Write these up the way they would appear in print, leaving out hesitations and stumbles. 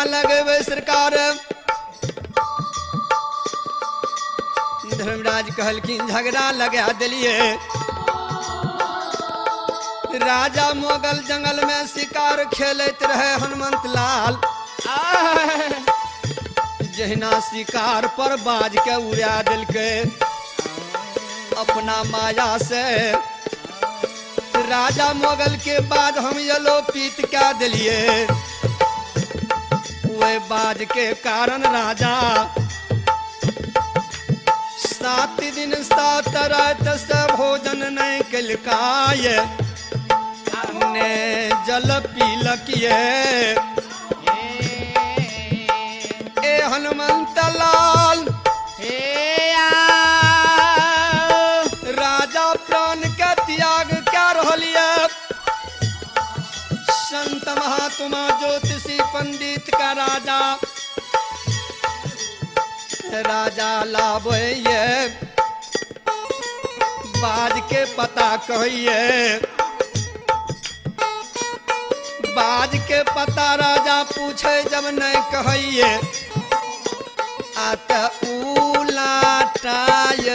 झगड़ा लगे सरकार। धर्मराज कहलखिन झगड़ा लगा दिलिए। राजा मोगल जंगल में शिकार खेलत रहे हनुमंत लाल। जहिना शिकार पर बाज के उड़ा दिलके अपना माया से। राजा मोगल के बाद हम यलो पीत क्या दिलिए। वे बाज के कारण राजा 7 दिन 7 रात से भोजन नहीं कलकाए। ने जल पीलकिए। ए हनुमंत लाल राजा प्राण का त्याग क्या रहलिए। संत महात्मा ज्योतिषी पंडित का राजा लाभे बाज के पता कहिए। बाज के पता राजा पूछे जब नहीं कहिए। आत उलाटाय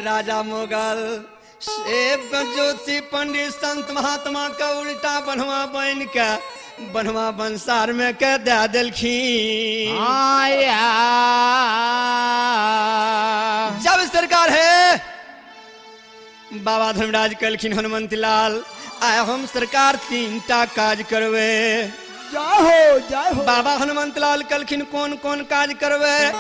राजा मोगल ज्योतिषी पंडित संत महात्मा का उल्टा बनवा बन के बनवा बंसार में के दे दिलखीन। जब सरकार है बाबा धर्मराज कलखिन हनुमंत लाल आए हम सरकार 3टा काज करवे। जाहो बाबा हनुमंत लाल कलखिन कौन कौन काज करवे।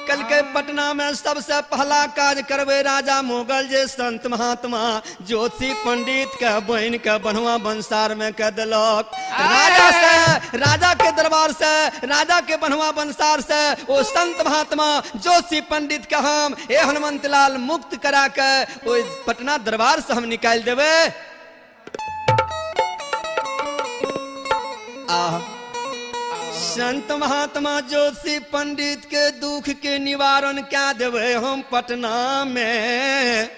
कल के पटना में सबसे पहला काज करवे राजा मोगल जे संत महात्मा ज्योतिषी पंडित के बहन के बनवा बंसार में कह दिलक। राजा के दरबार से राजा के बनवा बंसार से वो संत महात्मा ज्योतिषी पंडित के हम ए हनुमंत लाल मुक्त करा के वो पटना दरबार से हम निकाल देवे। संत महात्मा ज्योतिषी पंडित के दुख के निवारण क्या देवे हम पटना में।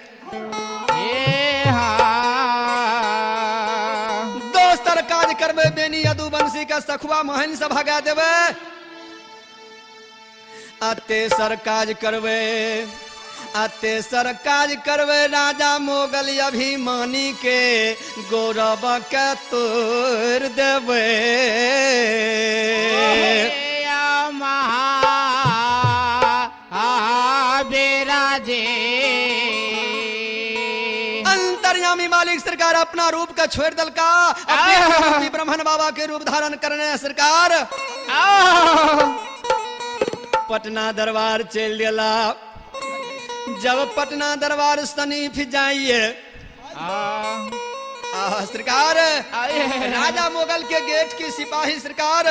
दोस्तर काज करवे बेनी यदुवंशी का सखुआ महन से भगा देवे। तेसर काज करवे राजा मोगल अभिमानी के गौरव के तोड़ देवे। अंतर्यामी मालिक सरकार अपना रूप का छोड़ दल का अपने ब्रह्मन बाबा के रूप धारण करने सरकार पटना दरबार चल दिला। जब पटना दरबार सनीफ जाइए सरकार राजा मोगल के गेट की सिपाही सरकार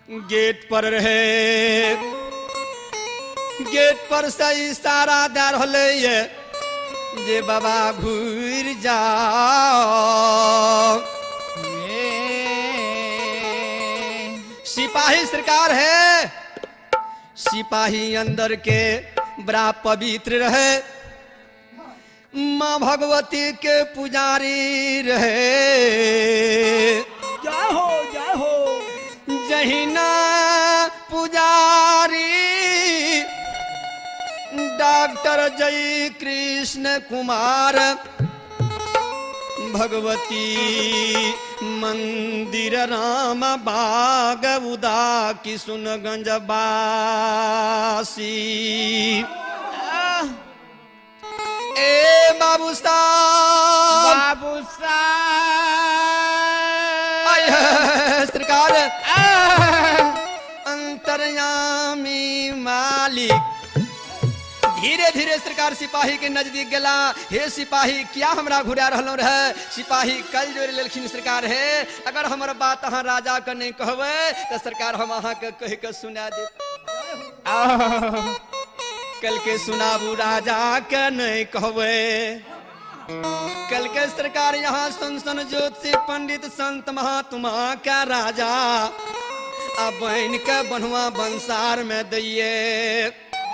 गेट पर रहे, गेट पर से इशारा दे रहले ये जे बाबा घूर जाओ। सिपाही सरकार है, सिपाही अंदर के बड़ा पवित्र रहे, माँ भगवती के पुजारी रहे। जय हो जय हो। जहिना पुजारी डॉक्टर जय कृष्ण कुमार, भगवती मंदिर राम बाग उदाकी सुनगंज बासी। ए बाबू साहब, बाबू सरकार अंतर्यामी मालिक धीरे धीरे सरकार सिपाही के नजदीक गला। हे सिपाही क्या हमरा घुरा रहलो रहे? सिपाही कल जोड़ लेलखिन सरकार है, अगर हमार बात अहाँ राजा के नहीं कहबे तो सरकार हम अहाँ के कह के सुना दे। कल के सुनाबू राजा के नहीं कहबे। कल के सरकार यहाँ सन ज्योतिषी पंडित संत महात्मा का राजा अब बहन के बनवा बंसार में दैये।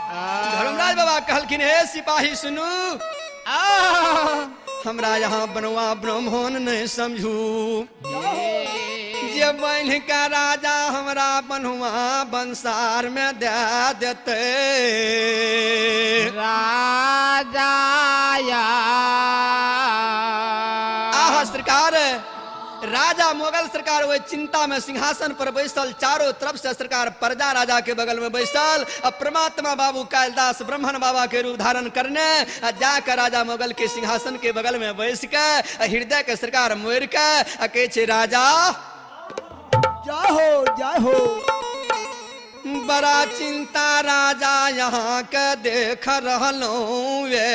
धर्मराज बाबा कहलखिन हे सिपाही सुनू, हमरा यहाँ बनवा ब्राह्मण नहीं समझू। जे बहन का राजा हमरा बनवा बंसार में दे देते राजा आहा सरकार। राजा मुगल सरकार वही चिंता में सिंहासन पर बैसल, चारों तरफ से सरकार प्रजा राजा के बगल में बैसल। अब परमात्मा बाबू कालिदास ब्राह्मण बाबा के रूप धारण करने जाकर राजा मुगल के सिंहासन के बगल में बैस के हृदय के सरकार मोर के कहे छे राजा जय हो जय हो। बड़ा चिंता राजा यहाँ के देख रहलूं वे,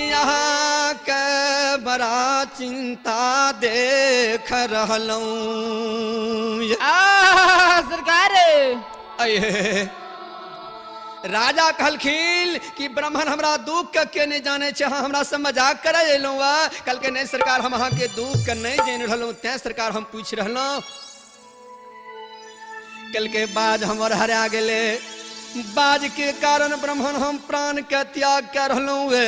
यहाँ के बड़ा चिंता देख रहलूं। सरकार अये राजा कहलखिन कि ब्राह्मण हमरा दुख के नहीं जाने छे, हाँ हमरा से मजाक करे एलौं वा। कल के नहीं सरकार हम अहाँ के दुख के नहीं जान रहलौं, तै सरकार हम पूछ रहलौं। कल के बाज हमर हरा गेले, बाज के कारण ब्राह्मण हम प्राण के त्याग कर रहलौं वे।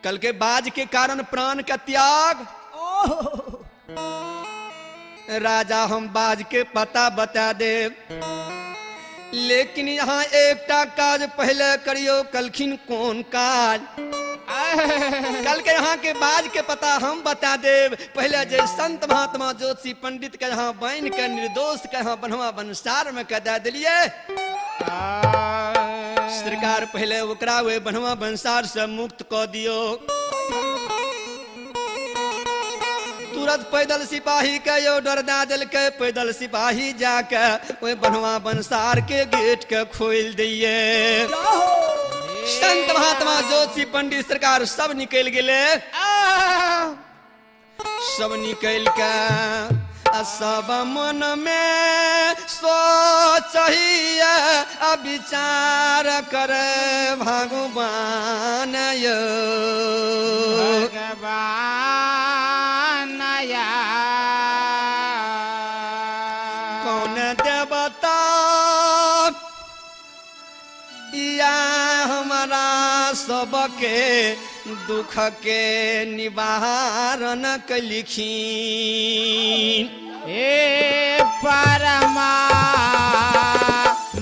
कल के बाज के कारण प्राण का त्याग। राजा हम बाज के पता बता दे, लेकिन यहाँ एकटा काज पहले करियो। कलखिन कौन काज? कल के यहाँ के बाज के पता हम बता दे। पहले जे संत महात्मा ज्योतिषी पंडित के यहाँ बन के निर्दोष के यहाँ बनवा बंसार में कह दिलिए सरकार, पहले ओकरा वे बनवा बंसार से मुक्त कर दियो। तुरंत पैदल सिपाही के यो डर दे दिल के, पैदल सिपाही जाके वो बनवा बंसार के गेट के खोल दिए। संत महात्मा ज्योतिषी पंडित सरकार सब निकल गए, सब निकल के सब मन में सोचिए विचार करे भगवान यो कौन देवता या हमारा सबके दुख के निवारण कलिखीन। हे परमा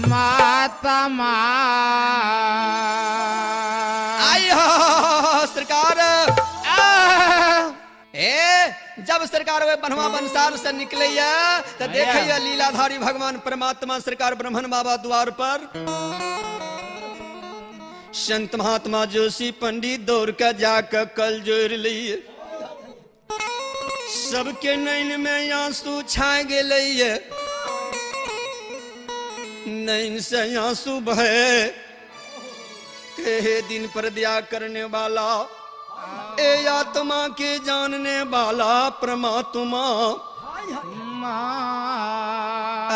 मातमा आई हो सरकार। जब सरकार वे बनवा बंसार से निकले तो देखिए लीलाधारी भगवान परमात्मा सरकार ब्राह्मण बाबा द्वार पर। संत महात्मा जोशी पंडित दौड़ कर जाकर कल जोड़ लिए, सबके नैन में आंसू छा गए, नैन से आंसू बहे। कहे दिन पर दया करने वाला ए आत्मा के जानने वाला परमात्मा हाय हाय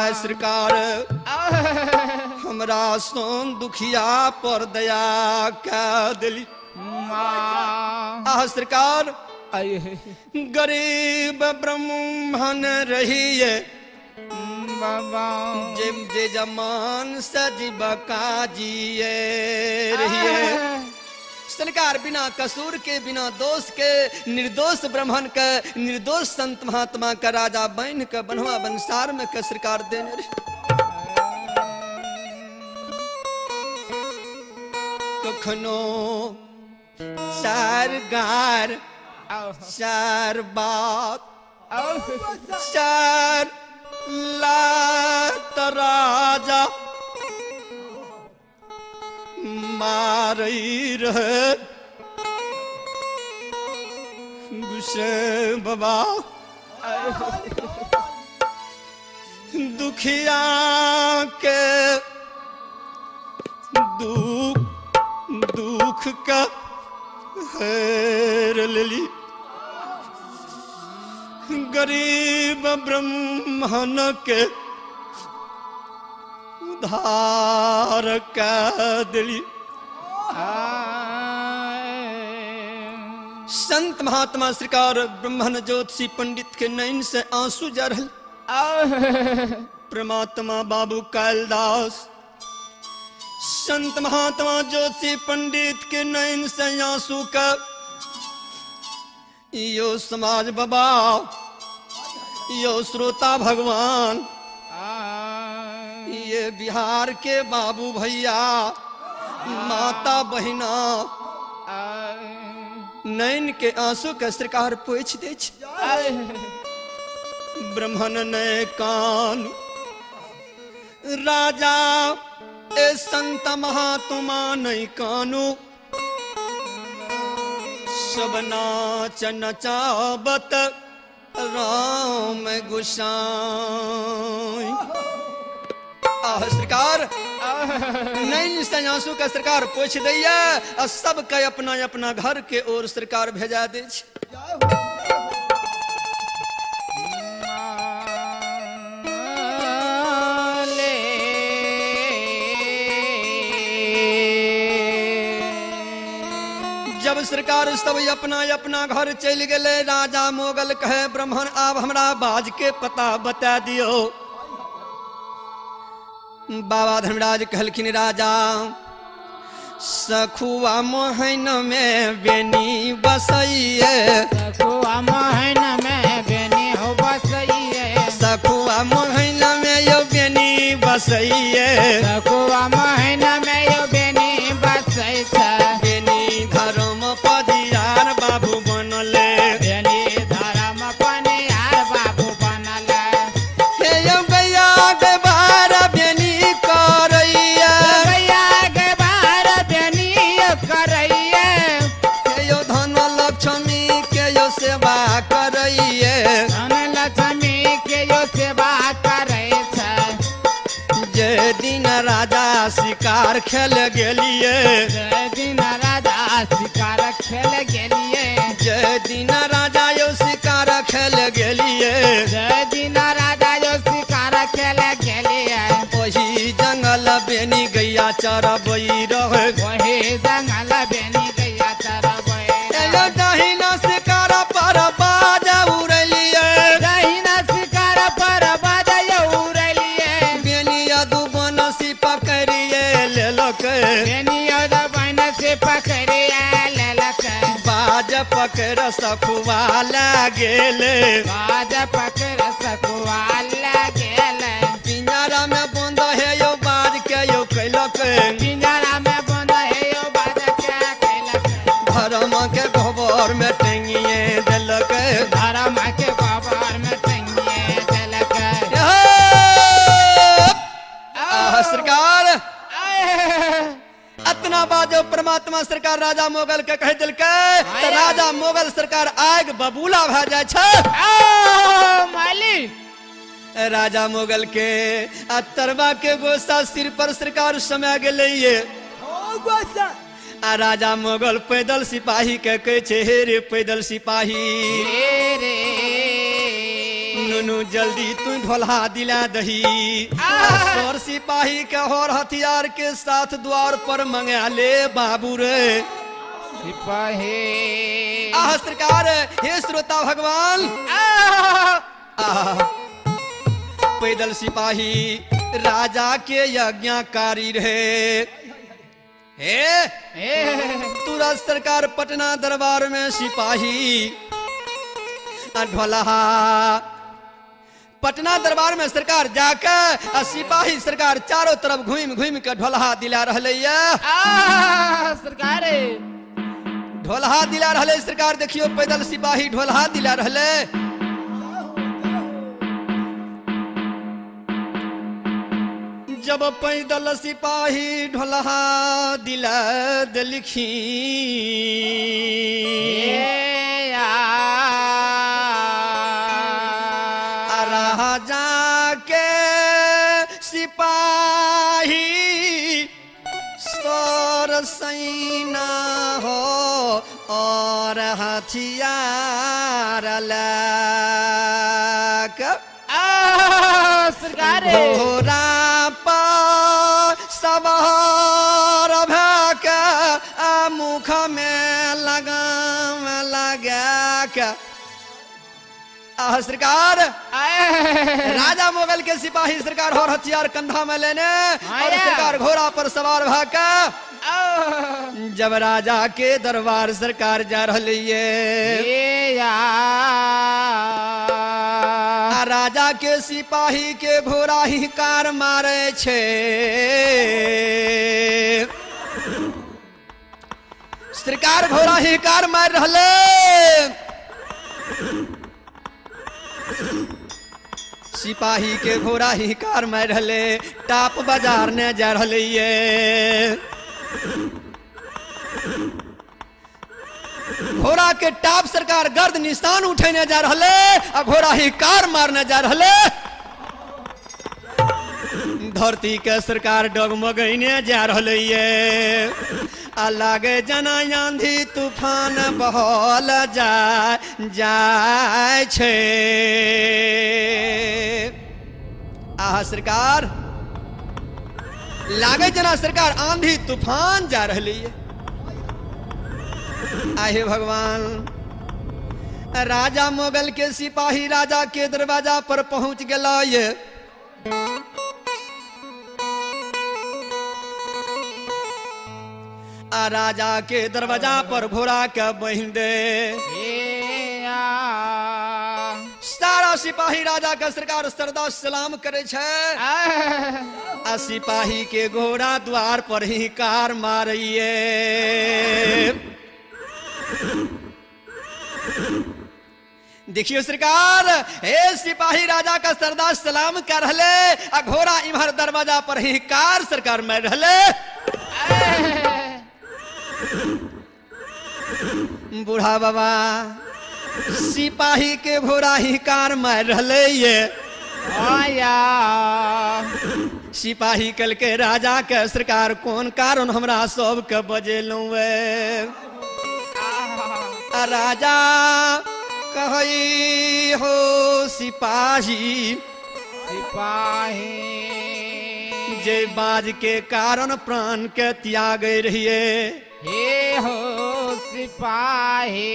ऐ सरकार हमरा सोन दुखिया पर दया का दिली सरकार गरीब ब्राह्मण रहिए जिम जे जमान सजीव का जिए रहिए सरकार बिना कसूर के बिना दोष के निर्दोष ब्राह्मण के निर्दोष संत महात्मा का राजा बन के बनवा बंसार में के सरकार देने रही कखनो चार गार चार बात चार लात राजा मारई रहे गुस्से बाबा दुखिया के दुख का हेर लेली गरीब ब्राह्मण के उधार का दिली संत महात्मा सरकार ब्राह्मण ज्योतिषी पंडित के नैन से आंसू जा रहल परमात्मा बाबू कालिदास संत महात्मा ज्योतिषी पंडित के नैन से आंसू का यो समाज बाबा यो श्रोता भगवान ये बिहार के बाबू भैया माता बहिना नैन के आंसू के सरकार पोछ दे ब्राह्मण ने कान राजा ए संत महात्मा नहीं कानू सब नाच नचावत राम गुसाई सरकार नैन से आंसू का सरकार पूछ दैया और सब का अपना अपना घर के ओर सरकार भेजा दे जब सरकार सब अपना अपना घर चल गए राजा मोगल कहे ब्राह्मण आप हमरा बाज के पता बता दियो बाबा धर्मराज कहलखिन राजा सखुआ मोहन में बेनी बसइए सखुआ मोहन में बेनी हो बसइए सखुआ मोहन में यो बेनी बसइए सखुआ मोहन में यो बेनी बसइए बेनी धर्म पदियार बाबू बनले बेनी धर्म पनियार बाबू बनले हे यो गया के बार बेनी करैया गया के बार बेनी करैया हे यो धन लक्ष्मी के यो सेवा करैया धन लक्ष्मी के यो सेवा करै छै जे दिन राजा शिकार खेल गेलिए जय दिन राजा शिकार खेल गेलिए जय दिन राजा यो शिकार खेल गेलिए जय दिन राजा यो शिकार खेल गेलिए वही जंगल बेनी गैया चरबई रहे वही जंगल बेनी गैया चरबै एलो दहिना शिकार पर बाज उड़लिए दहिना शिकार पर बाजय उड़लिए बेनिया दू बनसी पकड़िए लेलक बेनिया दबन से पकड़िया लेलक बाज पकड़ सखुआ लागेले बाज पकड़ सकुआ गेल पिंजरा में बंद है यो बाज के यो कैलक पिंजरा में बंद है यो बाज के कैलक धर्म के गोबर में टेंगिए देलक धर्म के गोबर में टंगिए देलक सरकार अतना बाजो परमात्मा सरकार राजा मोगल के कह दिल के तो राजा मोगल सरकार आग बबूला भ जाय छै मालिक राजा मोगल के अतरवा के गोसा सिर पर सरकार समय गेले ये हो गोसा आ राजा मुगल पैदल सिपाही के कहे छे हे रे पैदल सिपाही रे नुनु जल्दी तू ढोलहा दिला दही सर सिपाही के हर हथियार के साथ द्वार पर मंगा ले बाबू रे सिपाही आह सरकार हे श्रोता भगवान पैदल सिपाही राजा के यज्ञकारी रहे हे तुरंत सरकार पटना दरबार में सिपाही ढोलहा पटना दरबार में सरकार जाकर सिपाही सरकार चारों तरफ घूम घूम के ढोलहा दिला रहे सरकार ढोलहा दिला रहे सरकार देखियो पैदल सिपाही ढोलहा दिला रहे जब पैदल सिपाही ढोलहा दिला दलखी राजा के सिपाही सर सैना हो और हथियार लाक सरकार घोड़ा पर सवार भके मुख में लगा सरकार राजा मुगल के सिपाही सरकार और हथियार कंधा में लेने और सरकार घोड़ा पर सवार भाकर जब राजा के दरबार सरकार जा रही है राजा के सिपाही के घोड़ा ही कार मारे छे सरकार घोड़ा ही कार मार रहे सिपाही के घोड़ा ही कार मार रहे टाप बाजार ने जा रही है घोड़ा के टाप सरकार गर्द निशान उठेने जा रहे और घोड़ा ही कार मारने जा रहे धरती के सरकार डगमगने जा रही है लागे जना आंधी तूफान बहल जाए छे सरकार लागे जना सरकार आंधी तूफान जा रही है आहे भगवान राजा मुगल के सिपाही राजा के दरवाजा पर पहुंच गया ये राजा के दरवाजा पर घोड़ा के बहिन दे सारा सिपाही राजा का सरकार सरदा सलाम करे छे सिपाही के घोड़ा द्वार पर ही कार मारिए देखियो सरकार हे सिपाही राजा का सरदार सलाम कर रहे घोड़ा इधर दरवाजा पर ही कार सरकार मार रहे बूढ़ा बाबा सिपाही के घोड़ा ही कार मार रहे ये सिपाही कल के राजा के सरकार कौन कारण हमरा सब के बजेलू राजा कही हो सिपाही जे बाज के कारण प्राण के त्याग रहिए हे हो सिपाही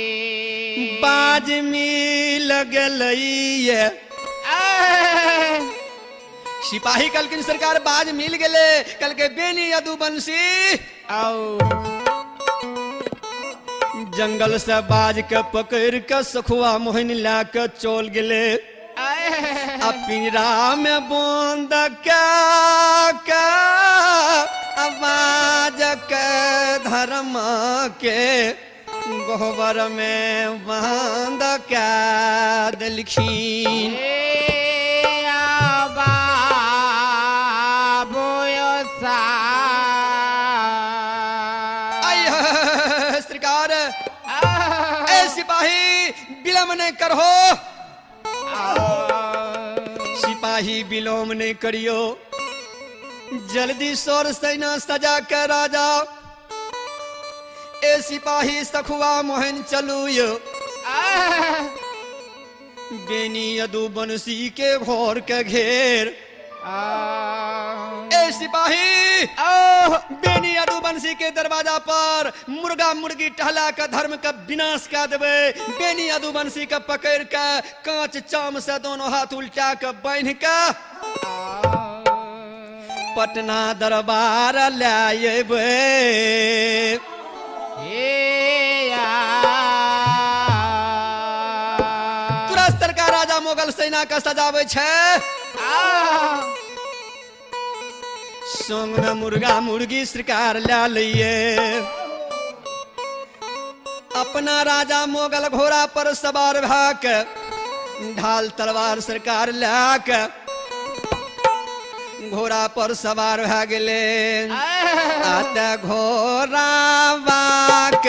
बाज मिल गलैये सिपाही कल की सरकार बाज मिल गले कल के बेनी यदु बंसी जंगल से बाज के पकड़ के सखुआ मोहन ला के चल गले पिंजरा में बंद के आवाज के धर्म के गोबर में बंद के दिलखीन सरकार सिपाही विलम्ब नहीं करो सिपाही विलोम नहीं करियो जल्दी सौर सेना सजा कर राजा ए सिपाही सखुआ मोहन चलू यो बेनी यदु बंसी के घोर के घेर ए सिपाही बेनी यदु बंसी के दरवाजा पर मुर्गा मुर्गी टहला का धर्म का विनाश कर देवे बेनी यदु बंसी का पकड़ के कांच चाम से दोनों हाथ उल्टा के बांध के पटना दरबार लाएबे तुरंत सरकार राजा मुगल सेना का सजावे छे संग में मुर्गा मुर्गी सरकार ला लिए अपना राजा मोगल घोड़ा पर सवार भाक ढाल तलवार सरकार लाक घोड़ा पर सवार भ गेले आते घोड़ा बाक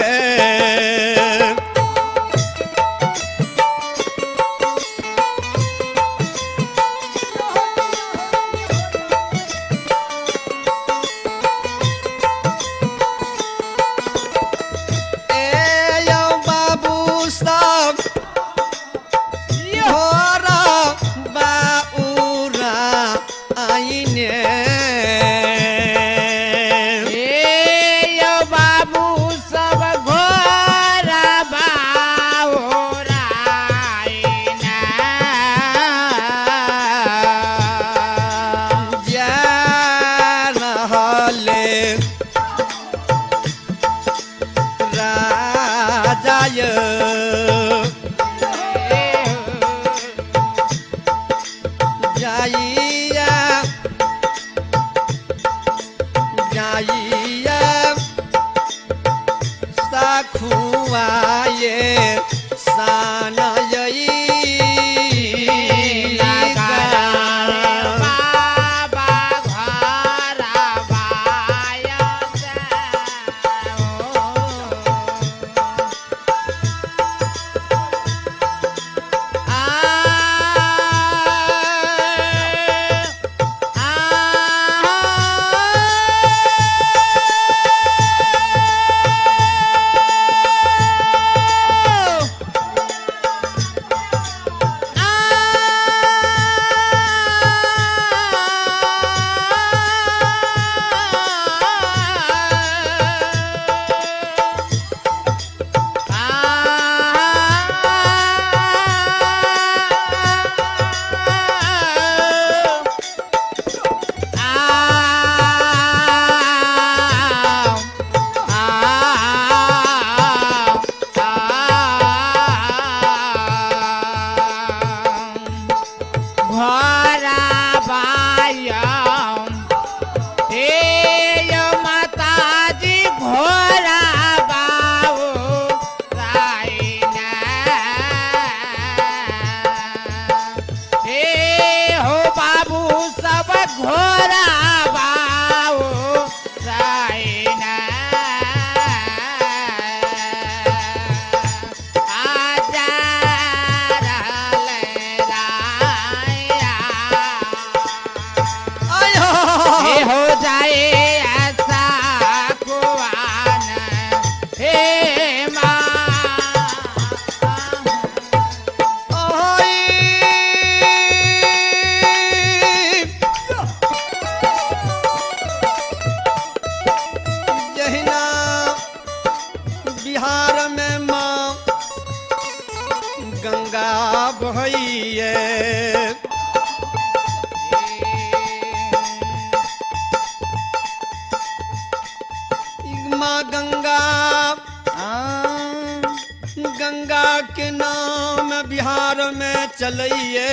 गंगा के नाम बिहार में चलइए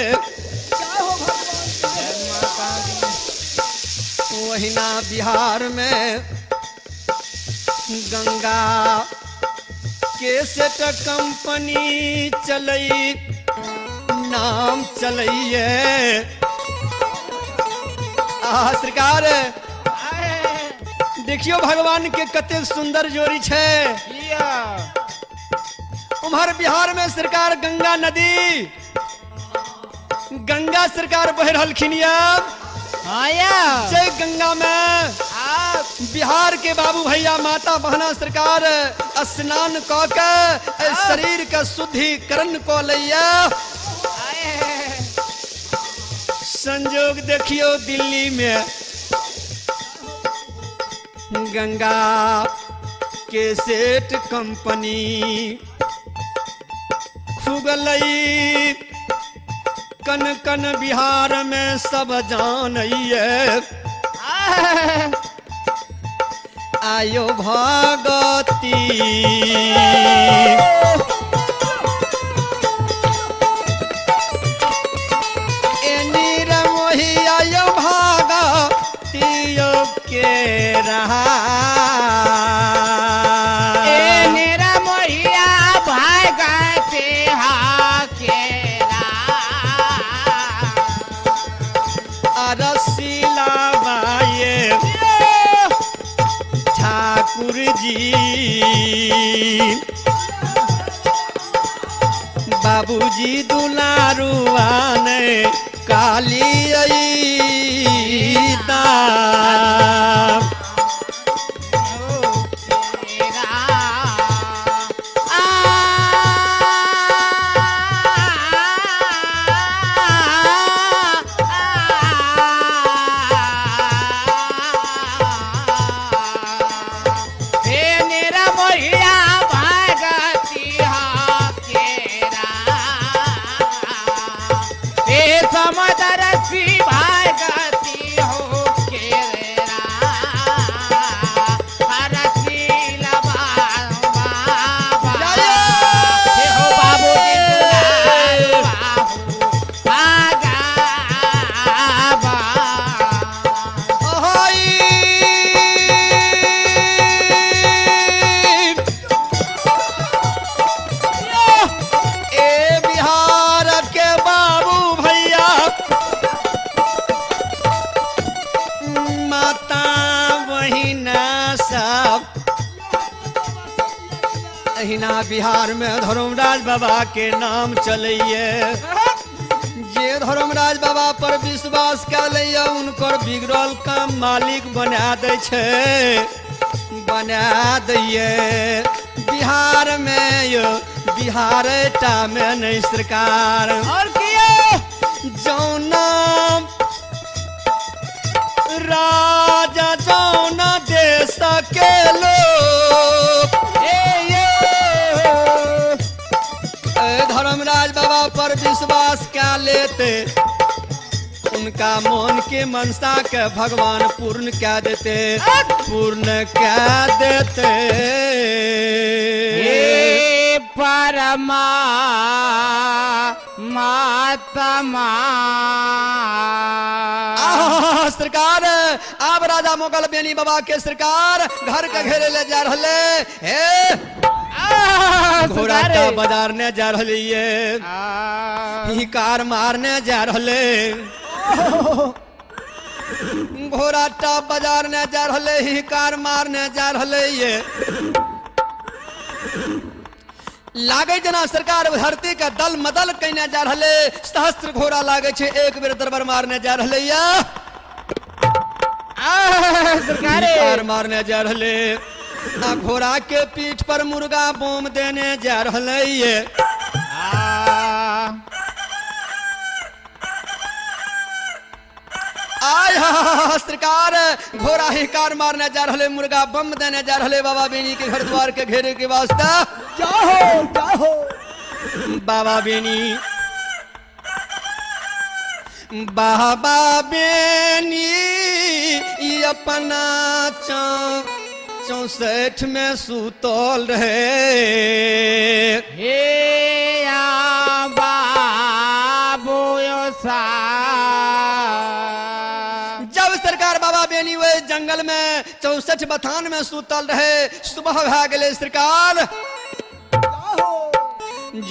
वही ना बिहार में गंगा के सेट कंपनी चलई नाम चलइए सरकार देखियो भगवान के कते सुंदर जोड़ी छे उम्हर बिहार में सरकार गंगा नदी गंगा सरकार बह रहलखिन जय गंगा में बिहार के बाबू भैया माता बहना सरकार स्नान क के शरीर के शुद्धिकरण को लैया संजोग देखियो दिल्ली में गंगा के सेठ कंपनी खुगलई कन कन बिहार में सब जानइए आयो भगती आयो भगती के रहा मेरा मोहिया भागते हा केरा रसीला बाये ठाकुर जी बाबूजी दुलारुआ ने काली बिहार में धर्मराज बाबा के नाम चलैये जे धर्मराज बाबा पर विश्वास कर लिया उनकर बिगड़ल काम मालिक बना दे छे बना दिए बिहार में यो बिहार टा में नहीं सरकार और किया जौना राजा जौना देश के लोग धर्मराज बाबा पर विश्वास क्या लेते उनका मन के मनसा के भगवान पूर्ण क्या देते पूर्ण क्या देते परमा मातमा सरकार अब राजा मुगल बेनी बाबा के सरकार घर के घेरे ले जा रहे घोड़ा का बाजार ने जा रही ही कार मारने जा रहे घोड़ा टाप बाजार ने जा रहे ही कार मारने जा रहे ये लागे जना सरकार धरती का दल मदल कहने जा रहे सहस्त्र घोड़ा लागे छे एक बेर दरबार मारने जा रहे सरकार कार मारने जा रहे घोड़ा के पीठ पर मुर्गा बोम देने जा रहे आय सरकार घोड़ा ही कार मारने जा रहे मुर्गा बम देने जा रहे बाबा बेनी के घर द्वार के घेरे के वास्ते जाहो बाबा बेनी बाबा बेनी ये अपना 64 में सुतल रहे हे बाबू सा जब सरकार बाबा बेनी हुए जंगल में 64 बथान में सुतल रहे सुबह भा गए सरकार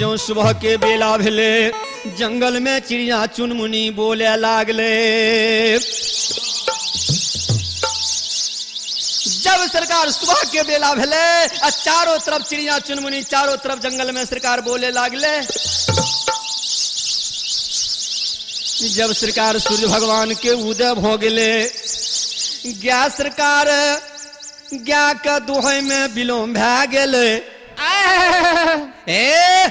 जो सुबह के बेला भेले जंगल में चिड़िया चुनमुनी बोले लागले जब सरकार सुबह के बेला भेले चारों तरफ चिड़िया चुनमुनी चारों तरफ जंगल में सरकार बोले लागले जब सरकार सूर्य भगवान के उदय हो गए गया सरकार गाय के दुहै में विलोम भए गेलै। ए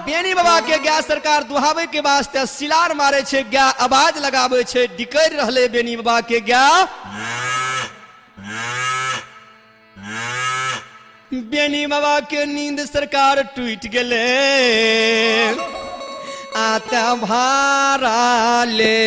बेनी बाबा के गाय सरकार दुहावे के वास्ते सिलार मारे छे, गाय आवाज लगावे छे, डिकर रहले बेनी बाबा के गाय। बेनी बाबा के नींद सरकार टूट गेले, आता भारा ले